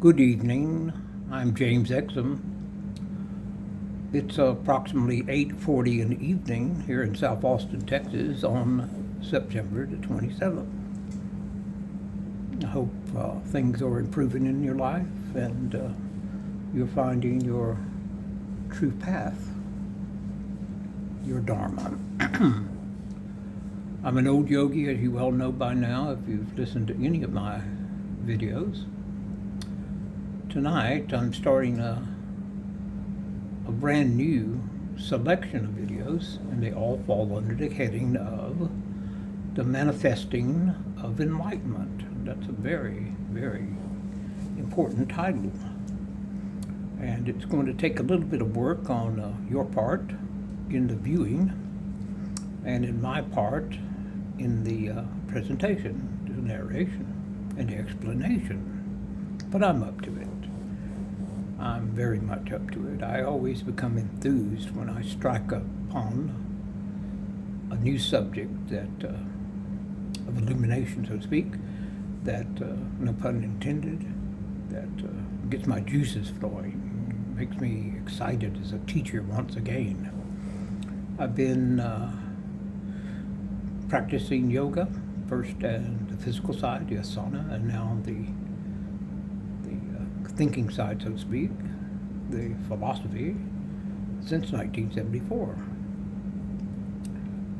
Good evening. I'm James Exum. It's approximately 8:40 in the evening here in South Austin, Texas on September the 27th. I hope things are improving in your life and you're finding your true path, your Dharma. I'm an old yogi, as you well know by now if you've listened to any of my videos. Tonight I'm starting a brand new selection of videos, and they all fall under the heading of the manifesting of enlightenment. That's a very, very important title. And it's going to take a little bit of work on your part in the viewing and in my part in the presentation, the narration, and the explanation. But I'm up to it. I'm very much up to it. I always become enthused when I strike upon a new subject that of illumination, so to speak, that, no pun intended, that gets my juices flowing, makes me excited as a teacher once again. I've been practicing yoga, first on the physical side, the asana, and now the thinking side, so to speak, the philosophy, since 1974.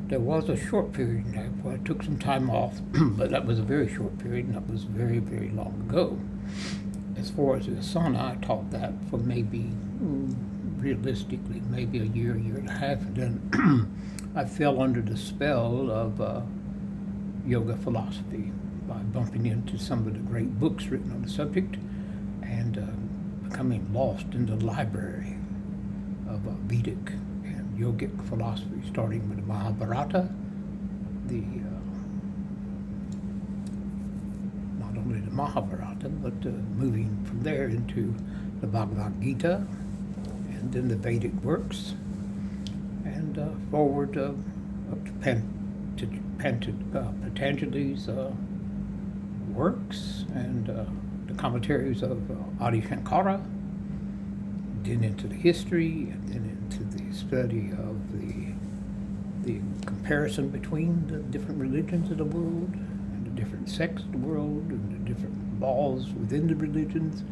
There was a short period where I took some time off, but that was a very short period, and that was very, very long ago. As far as the asana, I taught that for maybe, realistically, maybe a year and a half, and then I fell under the spell of yoga philosophy by bumping into some of the great books written on the subject, and becoming lost in the library of Vedic and yogic philosophy, starting with the Mahabharata, not only the Mahabharata, but moving from there into the Bhagavad Gita, and then the Vedic works, and forward up to Patanjali's works, and the commentaries of Adi Shankara, then into the history, and then into the study of the comparison between the different religions of the world, and the different sects of the world, and the different laws within the religions,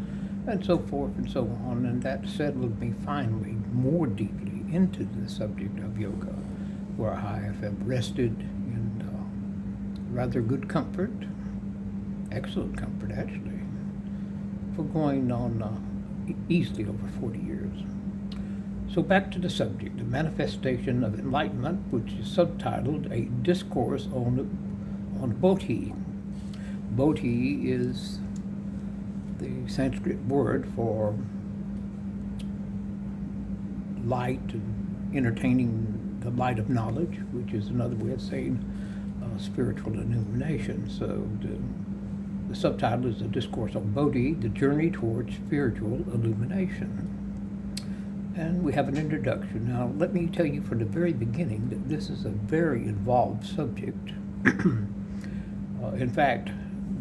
and so forth and so on. And that settled me finally more deeply into the subject of yoga, where I have rested in rather good comfort, excellent comfort actually, for going on easily over 40 years. So back to the subject, the manifestation of enlightenment, which is subtitled A Discourse on Bodhi. Bodhi is the Sanskrit word for light and entertaining the light of knowledge, which is another way of saying spiritual illumination. So the subtitle is A Discourse on Bodhi, the Journey Towards Spiritual Illumination. And we have an introduction. Now, let me tell you from the very beginning that this is a very involved subject. In fact,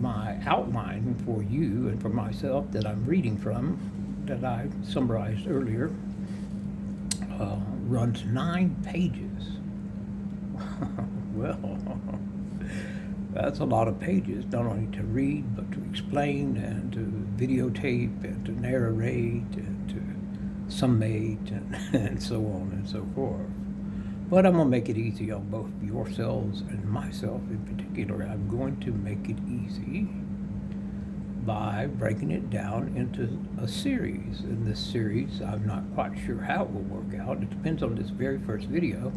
my outline for you and for myself that I'm reading from, that I summarized earlier, runs 9 pages. Well, that's a lot of pages, not only to read, but to explain, and to videotape, and to narrate, and to summate, and so on and so forth. But I'm going to make it easy on both yourselves and myself in particular. I'm going to make it easy by breaking it down into a series. In this series, I'm not quite sure how it will work out. It depends on this very first video.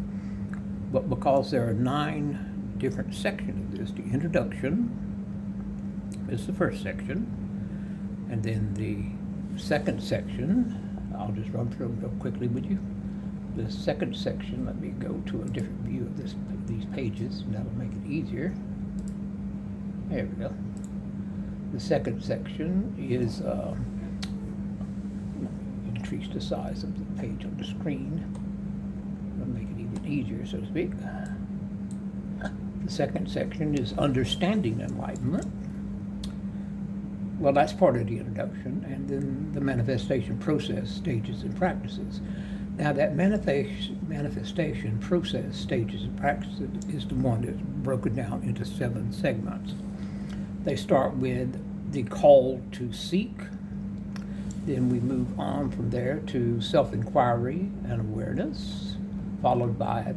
But because there are 9 different sections of this, the introduction is the first section, and then the second section, I'll just run through them real quickly with you. The second section, let me go to a different view of these pages, and that'll make it easier. There we go. The second section is, increase the size of the page on the screen. That'll make it even easier, so to speak. The second section is Understanding Enlightenment. Well, that's part of the introduction, and then the manifestation process, stages, and practices. Now, that manifestation process, stages, and practices is the one that's broken down into 7 segments. They start with the call to seek. Then we move on from there to self-inquiry and awareness, followed by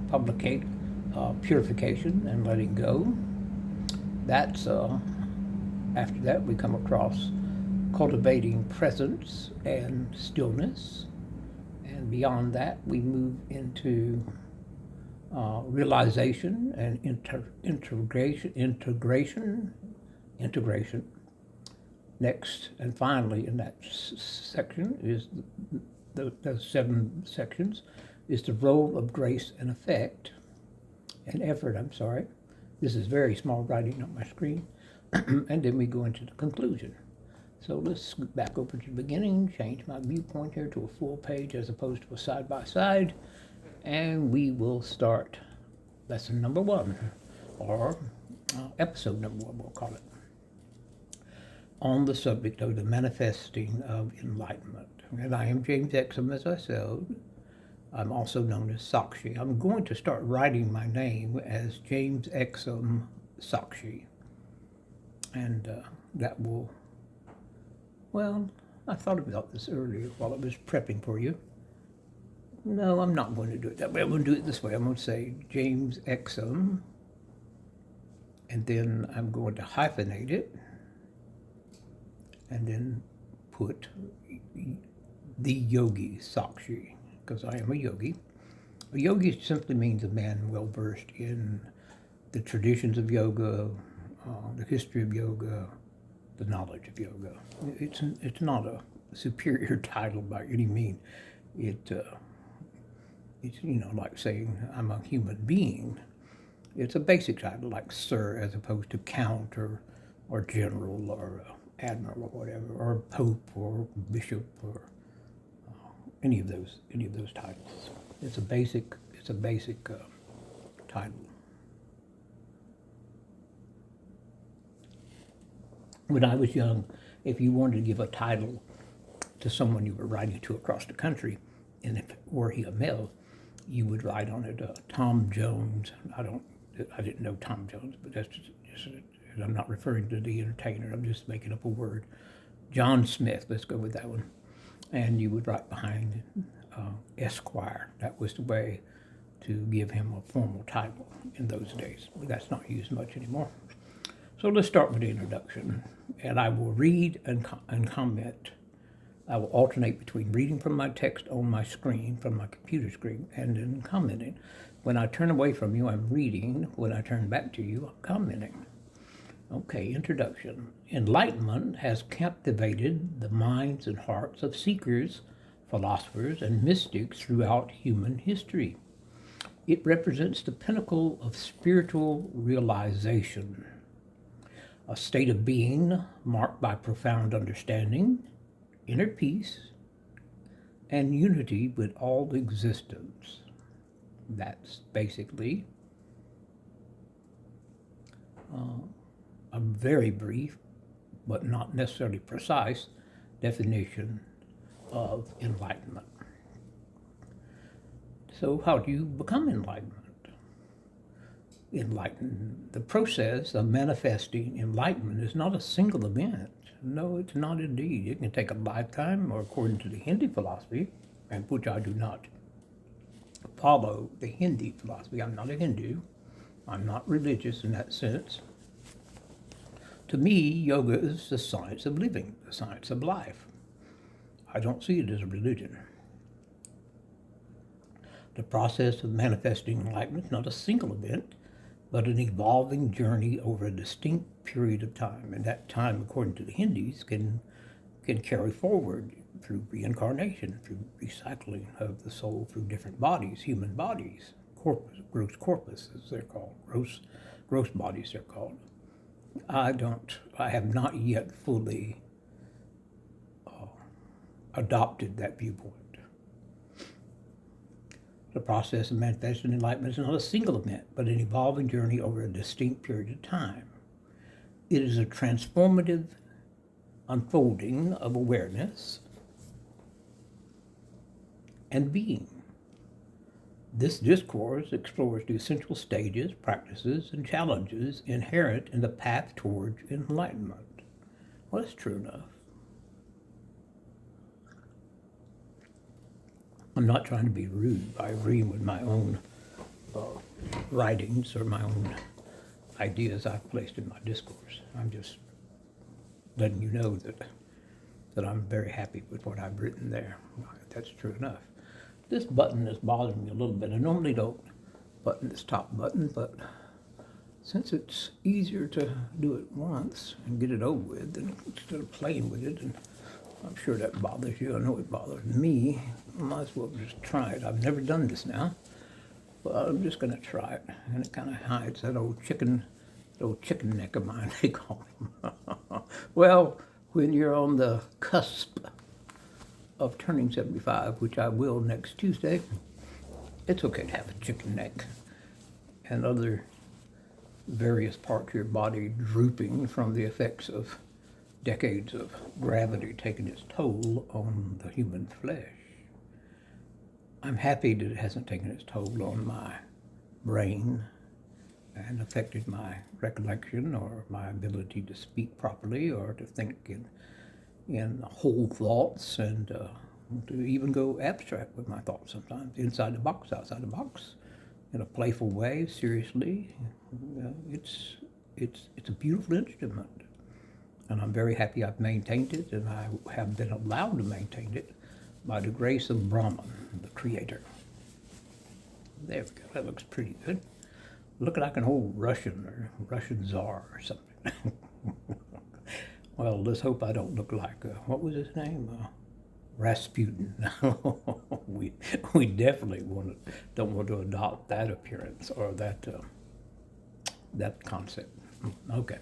purification and letting go. That's after that we come across cultivating presence and stillness, and beyond that we move into realization and integration. Next and finally in that section is the 7 sections is the role of grace and effect and effort. This is very small writing on my screen. And then we go into the conclusion. So let's scoot back over to the beginning, change my viewpoint here to a full page as opposed to a side-by-side, and we will start lesson number 1, or episode number 1, we'll call it, on the subject of the manifesting of enlightenment. And I am James Exum, as I said. I'm also known as Sakshi. I'm going to start writing my name as James Exum Sakshi. And that will, well, I thought about this earlier while I was prepping for you. No, I'm not going to do it that way. I'm going to do it this way. I'm going to say James Exum, and then I'm going to hyphenate it, and then put the Yogi Sakshi, because I am a yogi. A yogi simply means a man well-versed in the traditions of yoga, the history of yoga, the knowledge of yoga. It's not a superior title by any means. It's like saying I'm a human being. It's a basic title like sir, as opposed to count or general or admiral or whatever, or pope or bishop or any of those titles. It's a basic title. When I was young, if you wanted to give a title to someone you were writing to across the country, and were he a male, you would write on it Tom Jones. I didn't know Tom Jones, but that's just I'm not referring to the entertainer. I'm just making up a word. John Smith. Let's go with that one. And you would write behind Esquire. That was the way to give him a formal title in those days, but that's not used much anymore. So let's start with the introduction, and I will read and comment. I will alternate between reading from my text on my screen, from my computer screen, and then commenting. When I turn away from you, I'm reading. When I turn back to you, I'm commenting. Okay, introduction. Enlightenment has captivated the minds and hearts of seekers, philosophers, and mystics throughout human history. It represents the pinnacle of spiritual realization, a state of being marked by profound understanding, inner peace, and unity with all existence. That's basically a very brief, but not necessarily precise, definition of enlightenment. So how do you become enlightenment? The process of manifesting enlightenment is not a single event. No, it's not indeed. It can take a lifetime, or according to the Hindu philosophy, and which I do not follow the Hindu philosophy. I'm not a Hindu. I'm not religious in that sense. To me, yoga is the science of living, the science of life. I don't see it as a religion. The process of manifesting enlightenment is not a single event, but an evolving journey over a distinct period of time. And that time, according to the Hindus, can carry forward through reincarnation, through recycling of the soul through different bodies, human bodies, gross corpus, as they're called, gross bodies they're called. I have not yet fully adopted that viewpoint. The process of manifesting enlightenment is not a single event, but an evolving journey over a distinct period of time. It is a transformative unfolding of awareness and being. This discourse explores the essential stages, practices, and challenges inherent in the path towards enlightenment. Well, that's true enough. I'm not trying to be rude by agreeing with my own writings or my own ideas I've placed in my discourse. I'm just letting you know that I'm very happy with what I've written there. That's true enough. This button is bothering me a little bit. I normally don't button this top button, but since it's easier to do it once and get it over with than instead of playing with it, and I'm sure that bothers you. I know it bothers me. I might as well just try it. I've never done this now, but I'm just going to try it. And it kind of hides that old chicken neck of mine, they call him. Well, when you're on the cusp of turning 75, which I will next Tuesday, it's okay to have a chicken neck and other various parts of your body drooping from the effects of decades of gravity taking its toll on the human flesh. I'm happy that it hasn't taken its toll on my brain and affected my recollection or my ability to speak properly or to think in whole thoughts and to even go abstract with my thoughts sometimes, inside the box, outside the box, in a playful way, seriously. It's a beautiful instrument. And I'm very happy I've maintained it, and I have been allowed to maintain it by the grace of Brahman, the creator. There we go, that looks pretty good. Looking like an old Russian or Russian czar or something. Well, let's hope I don't look like, what was his name? Rasputin. we definitely don't want to adopt that appearance or that concept. Okay.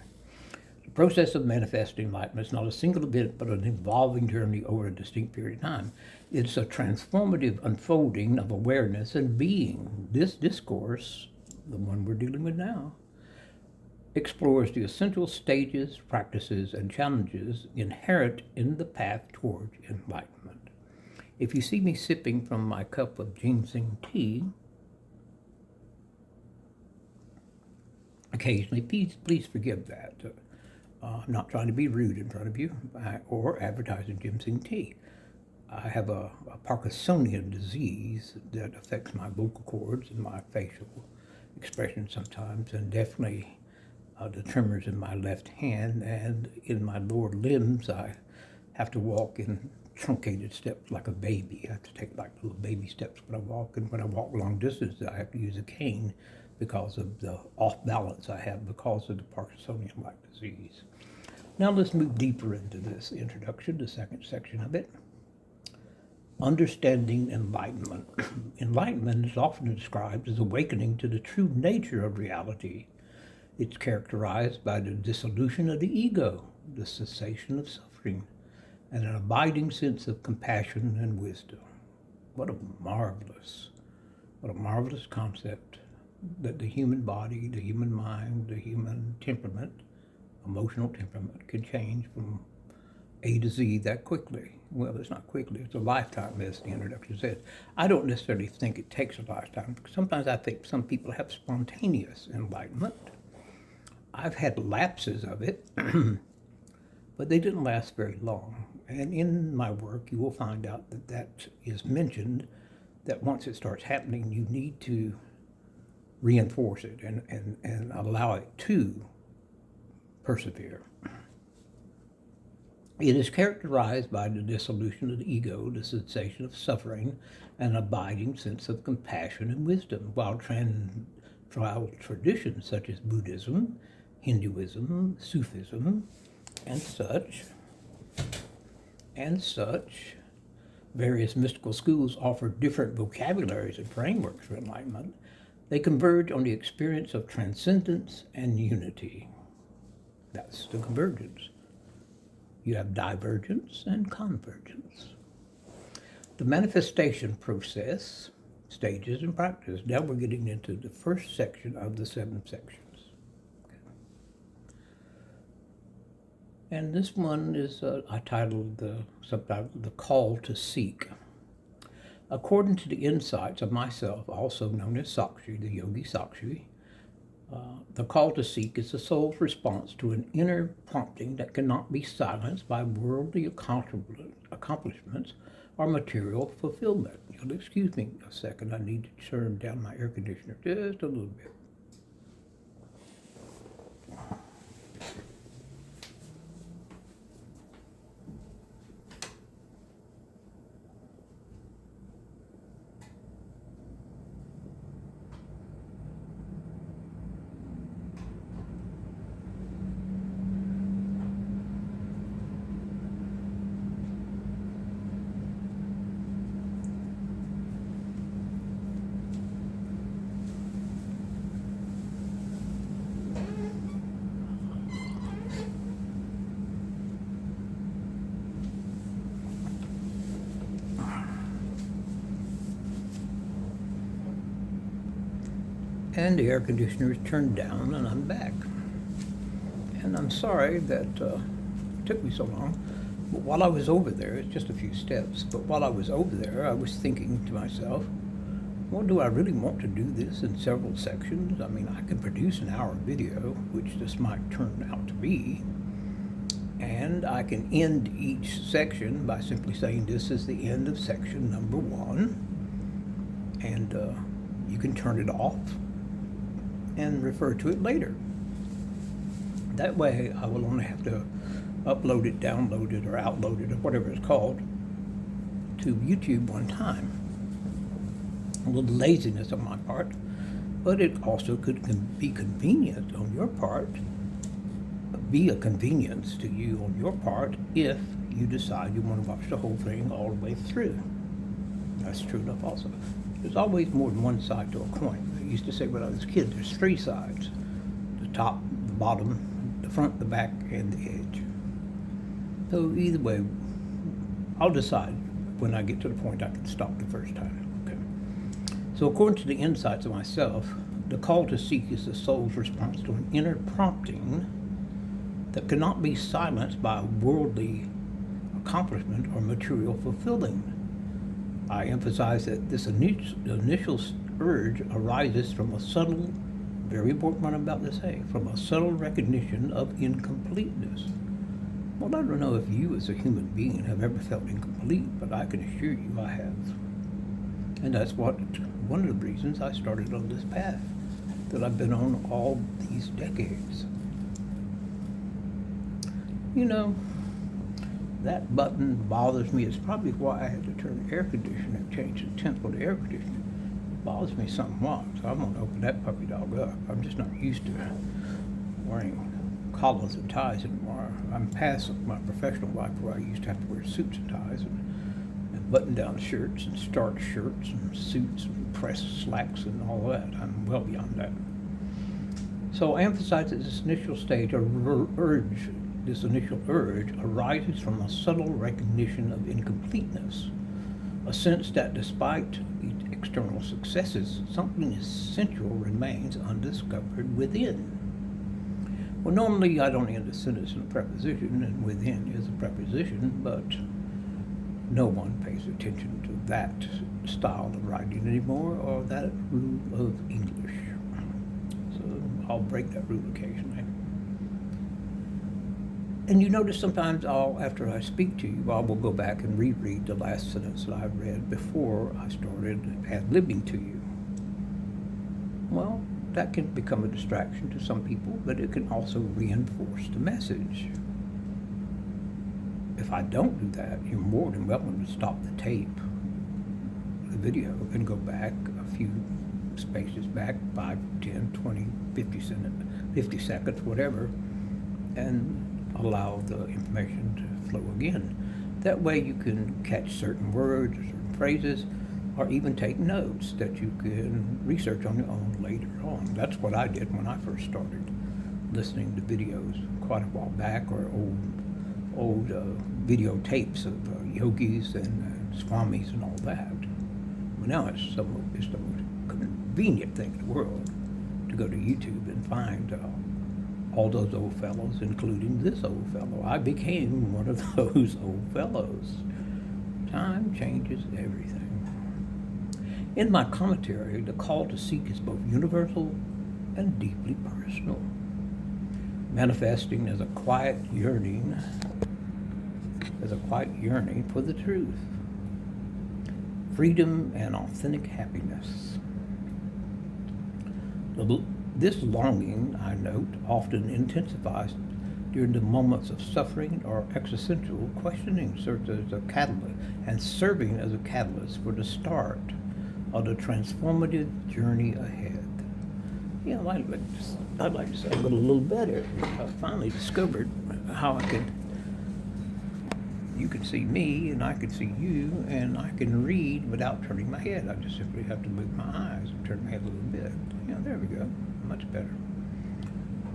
The process of manifesting enlightenment is not a single event, but an evolving journey over a distinct period of time. It's a transformative unfolding of awareness and being. This discourse, the one we're dealing with now, explores the essential stages, practices, and challenges inherent in the path towards enlightenment. If you see me sipping from my cup of ginseng tea, occasionally, please forgive that. I'm not trying to be rude in front of you or advertising ginseng tea. I have a Parkinsonian disease that affects my vocal cords and my facial expression sometimes, and definitely the tremors in my left hand, and in my lower limbs I have to walk in truncated steps like a baby. I have to take like little baby steps when I walk, and when I walk long distance I have to use a cane because of the off balance I have because of the Parkinsonian-like disease. Now let's move deeper into this introduction, the second section of it. Understanding enlightenment. Enlightenment is often described as awakening to the true nature of reality. It's characterized by the dissolution of the ego, the cessation of suffering, and an abiding sense of compassion and wisdom. What a marvelous concept that the human body, the human mind, the human temperament, emotional temperament, can change from A to Z that quickly. Well, it's not quickly, it's a lifetime, as the introduction said. I don't necessarily think it takes a lifetime. Sometimes I think some people have spontaneous enlightenment. I've had lapses of it, but they didn't last very long. And in my work, you will find out that is mentioned, that once it starts happening, you need to reinforce it and allow it to persevere. It is characterized by the dissolution of the ego, the cessation of suffering, and an abiding sense of compassion and wisdom, while traditions such as Buddhism, Hinduism, Sufism, and such various mystical schools offer different vocabularies and frameworks for enlightenment. They converge on the experience of transcendence and unity. That's the convergence. You have divergence and convergence. The manifestation process, stages, and practice. Now we're getting into the first section of the 7 sections. And this one is, I titled the subtitle, The Call to Seek. According to the insights of myself, also known as Sakshi, the Yogi Sakshi, the call to seek is the soul's response to an inner prompting that cannot be silenced by worldly accomplishments or material fulfillment. You'll excuse me a second, I need to turn down my air conditioner just a little bit. And the air conditioner is turned down and I'm back. And I'm sorry that it took me so long. But while I was over there, it's just a few steps, but while I was over there, I was thinking to myself, well, do I really want to do this in several sections? I mean, I can produce an hour video, which this might turn out to be, and I can end each section by simply saying this is the end of section number 1, and you can turn it off and refer to it later. That way I will only have to upload it, download it, or outload it, or whatever it's called, to YouTube one time. A little laziness on my part, but it also could be convenient on your part, be a convenience to you on your part if you decide you want to watch the whole thing all the way through. That's true enough also. There's always more than one side to a coin. I used to say when I was a kid, there's 3 sides: the top, the bottom, the front, the back, and the edge. So either way, I'll decide when I get to the point I can stop the first time. Okay. So according to the insights of myself, the call to seek is the soul's response to an inner prompting that cannot be silenced by worldly accomplishment or material fulfilling. I emphasize that this initial urge arises from a subtle, very important what I'm about to say, from a subtle recognition of incompleteness. Well, I don't know if you as a human being have ever felt incomplete, but I can assure you I have. And that's one of the reasons I started on this path that I've been on all these decades. You know, that button bothers me. It's probably why I had to turn the air conditioner, change the tempo of the air conditioner. It bothers me somewhat, so I'm gonna open that puppy dog up. I'm just not used to wearing collars and ties anymore. I'm past my professional life where I used to have to wear suits and ties and button-down shirts and starch shirts and suits and press slacks and all that. I'm well beyond that. So I emphasize that this initial stage of this initial urge arises from a subtle recognition of incompleteness, a sense that despite the external successes, something essential remains undiscovered within. Well, normally I don't end a sentence in a preposition, and within is a preposition, but no one pays attention to that style of writing anymore, or that rule of English. So I'll break that rule occasionally. And you notice sometimes after I speak to you, I will go back and reread the last sentence that I read before I started ad-libbing to you. Well, that can become a distraction to some people, but it can also reinforce the message. If I don't do that, you're more than welcome to stop the tape, the video, and go back a few spaces back, 5, 10, 20, 50 seconds, whatever, and allow the information to flow again. That way you can catch certain words or certain phrases, or even take notes that you can research on your own later on. That's what I did when I first started listening to videos quite a while back, or old videotapes of yogis and swamis and all that. But now it's the most convenient thing in the world to go to YouTube and find all those old fellows, including this old fellow. I became one of those old fellows. Time changes everything. In my commentary, the call to seek is both universal and deeply personal, manifesting as a quiet yearning for the truth, freedom, and authentic happiness. This longing, I note, often intensifies during the moments of suffering or existential questioning, serving as a catalyst for the start of the transformative journey ahead. Yeah, I'd like to say a little better. I finally discovered how you can see me and I can see you, and I can read without turning my head. I just simply have to move my eyes and turn my head a little bit. Yeah, there we go, much better.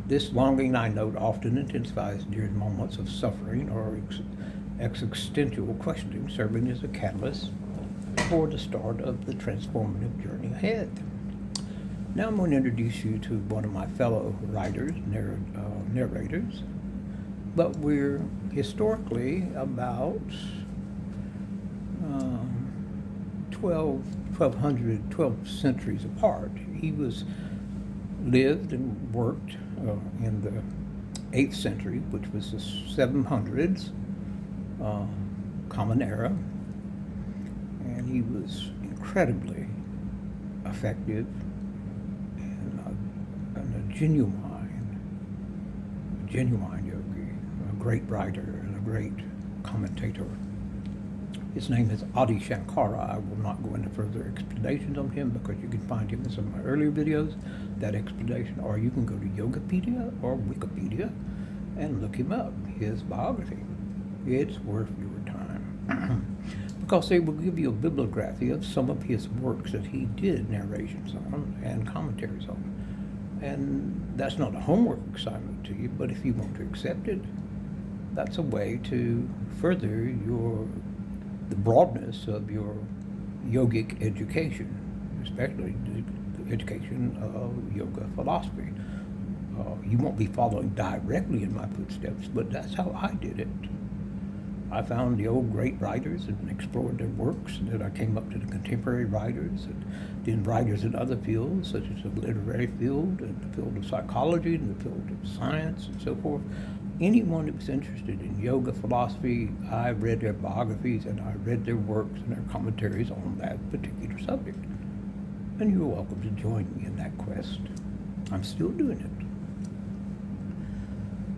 This longing, I note, often intensifies during moments of suffering or existential questioning, serving as a catalyst for the start of the transformative journey ahead. Now I'm going to introduce you to one of my fellow writers, narrators, but we're historically about 12 centuries apart. He lived and worked in the 8th century, which was the 700s, Common Era, and he was incredibly effective and a genuine yogi, a great writer and a great commentator. His name is Adi Shankara. I will not go into further explanations on him because you can find him in some of my earlier videos, that explanation, or you can go to Yogapedia or Wikipedia and look him up, his biography. It's worth your time because they will give you a bibliography of some of his works that he did narrations on and commentaries on. And that's not a homework assignment to you, but if you want to accept it, that's a way to further the broadness of your yogic education, especially the education of yoga philosophy. You won't be following directly in my footsteps, but that's how I did it. I found the old great writers and explored their works, and then I came up to the contemporary writers, and then writers in other fields, such as the literary field, and the field of psychology, and the field of science, and so forth. Anyone that was interested in yoga philosophy, I read their biographies, and I read their works and their commentaries on that particular subject. And you're welcome to join me in that quest. I'm still doing it.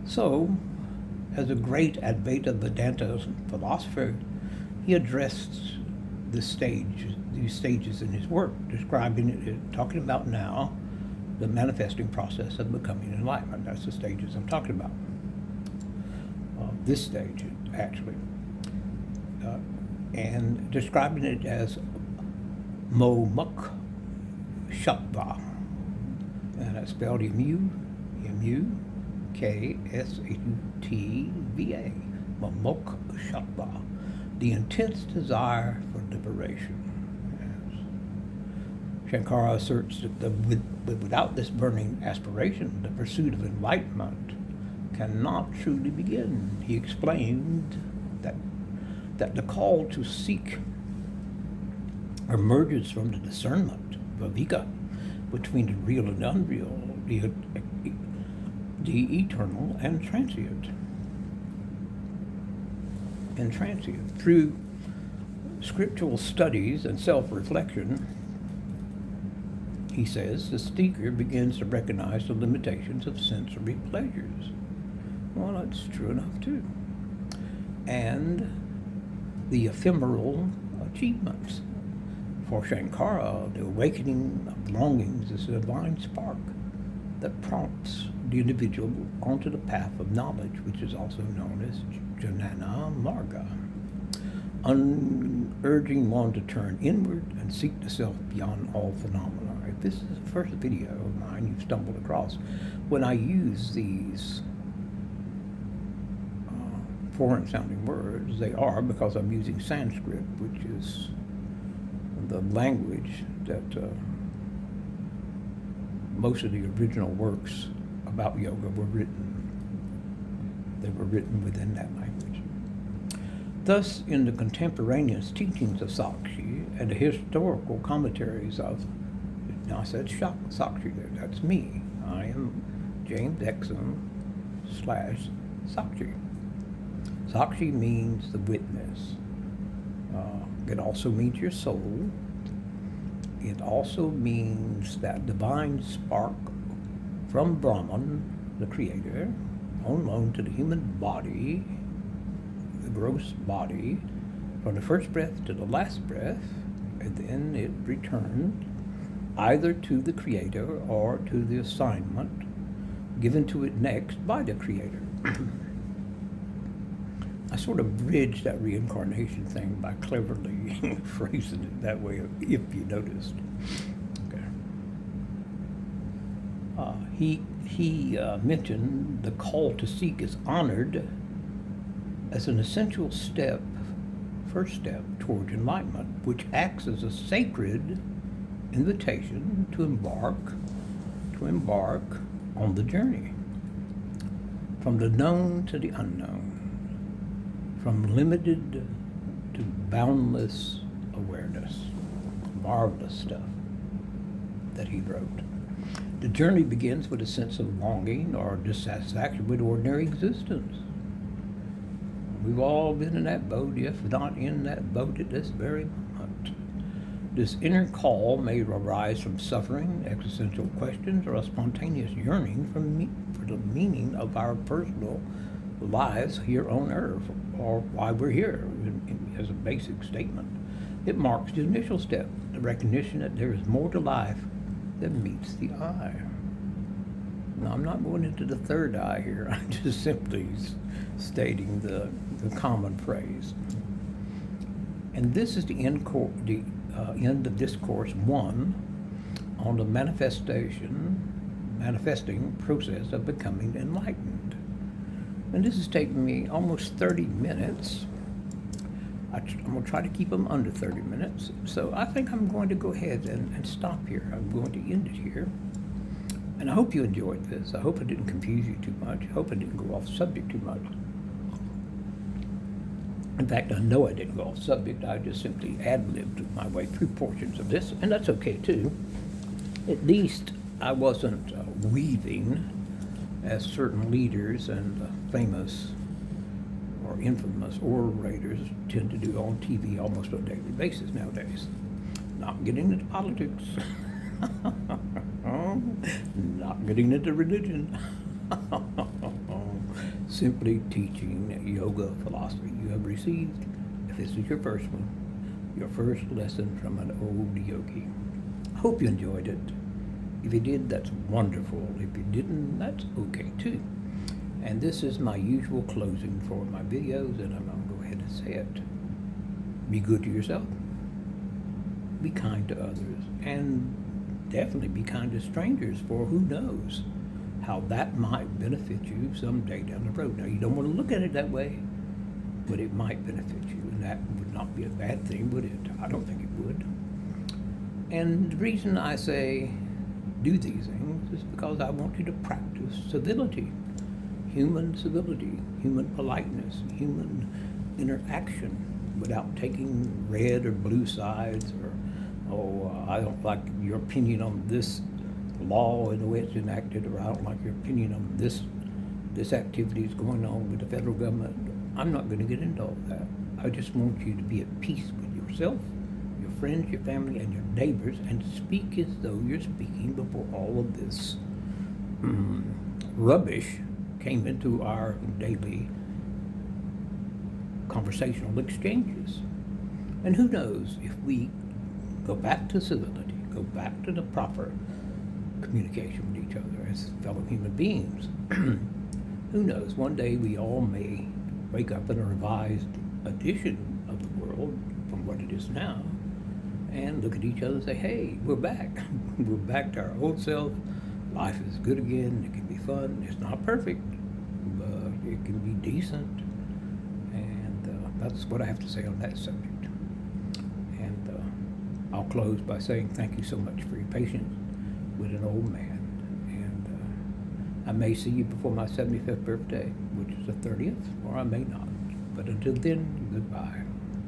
So, as a great Advaita Vedanta philosopher, he addressed these stages in his work, describing it, talking about now the manifesting process of becoming enlightenment. That's the stages I'm talking about. This stage, actually, and describing it as Mo-Muk Shatva, and that's spelled M-U-K-S-H-U-T-V-A, Mo-Muk Shatva, the intense desire for liberation. Yes. Shankara asserts that without this burning aspiration, the pursuit of enlightenment cannot truly begin. He explained that the call to seek emerges from the discernment, viveka, between the real and unreal, the eternal and transient. Through scriptural studies and self-reflection, he says, the seeker begins to recognize the limitations of sensory pleasures. Well, that's true enough too. And the ephemeral achievements. For Shankara, the awakening of longings is a divine spark that prompts the individual onto the path of knowledge, which is also known as Jnana Marga, urging one to turn inward and seek the self beyond all phenomena. If this is the first video of mine you've stumbled across, when I use these foreign-sounding words, they are because I'm using Sanskrit, which is the language that most of the original works of about yoga were written. They were written within that language. Thus, in the contemporaneous teachings of Sakshi and the historical commentaries of, now I said Sakshi there, that's me. I am James Exum / Sakshi. Sakshi means the witness. It also means your soul. It also means that divine spark from Brahman, the creator, on loan to the human body, the gross body, from the first breath to the last breath, and then it returned either to the creator or to the assignment given to it next by the creator. I sort of bridged that reincarnation thing by cleverly phrasing it that way, if you noticed. Okay. He mentioned the call to seek is honored as an essential step, first step towards enlightenment, which acts as a sacred invitation to embark on the journey from the known to the unknown, from limited to boundless awareness. Marvelous stuff that he wrote. The journey begins with a sense of longing or dissatisfaction with ordinary existence. We've all been in that boat, if not in that boat at this very moment. This inner call may arise from suffering, existential questions, or a spontaneous yearning for the meaning of our personal lives here on earth, or why we're here, as a basic statement. It marks the initial step, the recognition that there is more to life than meets the eye. Now, I'm not going into the third eye here. I'm just simply stating the common phrase. And this is the end of discourse 1 on the manifesting process of becoming enlightened. And this has taken me almost 30 minutes. I'm going to try to keep them under 30 minutes. So I think I'm going to go ahead and stop here. I'm going to end it here. And I hope you enjoyed this. I hope I didn't confuse you too much. I hope I didn't go off subject too much. In fact, I know I didn't go off subject. I just simply ad-libbed my way through portions of this, and that's okay too. At least I wasn't weaving, as certain leaders and famous or infamous orators tend to do on TV almost on a daily basis nowadays. Not getting into politics, not getting into religion, simply teaching yoga philosophy you have received. If this is your first one, your first lesson from an old yogi. I hope you enjoyed it. If you did, that's wonderful. If you didn't, that's okay too. And this is my usual closing for my videos, and I'm going to go ahead and say it. Be good to yourself. Be kind to others. And definitely be kind to strangers, for who knows how that might benefit you someday down the road. Now, you don't want to look at it that way, but it might benefit you, and that would not be a bad thing, would it? I don't think it would. And the reason I say do these things is because I want you to practice civility, human politeness, human interaction, without taking red or blue sides, or, I don't like your opinion on this law and the way it's enacted, or I don't like your opinion on this activity is going on with the federal government. I'm not going to get into all that. I just want you to be at peace with yourself, your friends, your family, and your neighbors, and speak as though you're speaking before all of this rubbish came into our daily conversational exchanges. And who knows, if we go back to civility, go back to the proper communication with each other as fellow human beings, who knows, one day we all may wake up in a revised edition of the world from what it is now, and look at each other and say, hey, we're back. We're back to our old self. Life is good again. It can be fun. It's not perfect, but it can be decent. And that's what I have to say on that subject. And I'll close by saying thank you so much for your patience with an old man. And I may see you before my 75th birthday, which is the 30th, or I may not. But until then, goodbye.